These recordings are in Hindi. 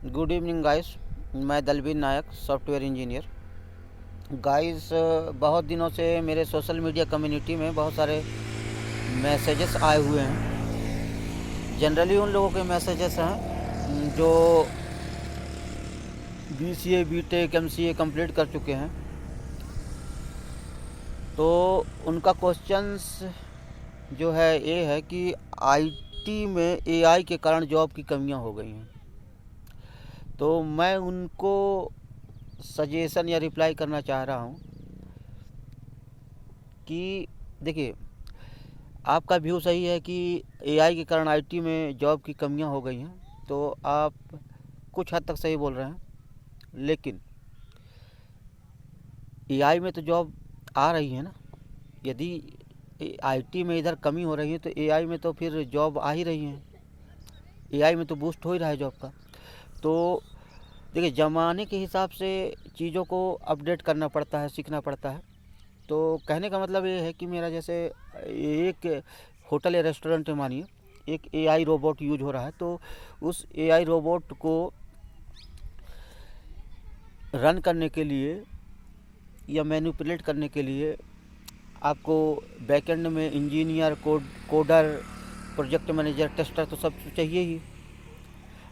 Good evening guys. मैं दलबीर नायक, सॉफ्टवेयर इंजीनियर। गाइस, बहुत दिनों से मेरे सोशल मीडिया कम्युनिटी में बहुत सारे मैसेजेस आए हुए हैं। जनरली उन लोगों के मैसेजेस हैं जो BCA BTech MCA कंप्लीट कर चुके हैं। तो उनका क्वेश्चंस जो है ये है कि IT में AI के कारण जॉब की कमियां हो गई हैं। तो मैं उनको सजेशन या रिप्लाई करना चाह रहा हूँ कि देखिए, आपका व्यू सही है कि AI के कारण IT में जॉब की कमियां हो गई हैं, तो आप कुछ हद तक सही बोल रहे हैं। लेकिन AI में तो जॉब आ रही है ना। यदि IT में इधर कमी हो रही है तो AI में तो फिर जॉब आ ही रही है। AI में तो बूस्ट हो ही रहा है जॉब का। तो देखिए, ज़माने के हिसाब से चीज़ों को अपडेट करना पड़ता है, सीखना पड़ता है। तो कहने का मतलब ये है कि मेरा जैसे एक होटल या रेस्टोरेंट में मानिए एक AI रोबोट यूज हो रहा है, तो उस AI रोबोट को रन करने के लिए या मैनिपुलेट करने के लिए आपको बैकएंड में engineer, coder, project manager, tester तो सब चाहिए ही।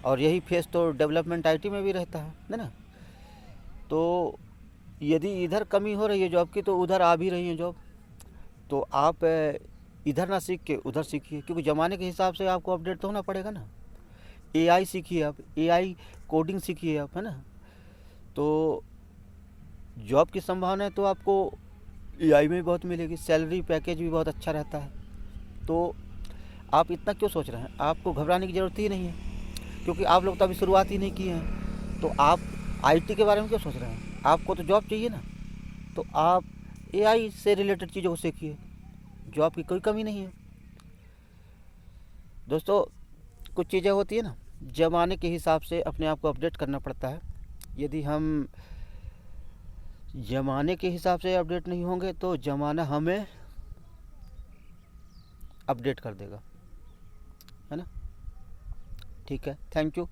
और यही फेस तो डेवलपमेंट IT में भी रहता है ना। तो यदि इधर कमी हो रही है जॉब की तो उधर आ भी रही है जॉब। तो आप इधर ना सीख के उधर सीखिए, क्योंकि ज़माने के हिसाब से आपको अपडेट तो होना पड़ेगा ना। AI सीखिए आप, AI कोडिंग सीखिए आप, है ना। तो जॉब की संभावना तो आपको AI में बहुत मिलेगी, सैलरी पैकेज भी बहुत अच्छा रहता है। तो आप इतना क्यों सोच रहे हैं? आपको घबराने की ज़रूरत ही नहीं है, क्योंकि आप लोग तो अभी शुरुआत ही नहीं किए हैं। तो आप IT के बारे में क्यों सोच रहे हैं? आपको तो जॉब चाहिए ना। तो आप AI से रिलेटेड चीज़ों को सीखिए, जॉब की कोई कमी नहीं है। दोस्तों, कुछ चीज़ें होती है ना, ज़माने के हिसाब से अपने आप को अपडेट करना पड़ता है। यदि हम ज़माने के हिसाब से अपडेट नहीं होंगे तो ज़माना हमें अपडेट कर देगा, है ना। ठीक है, थैंक यू।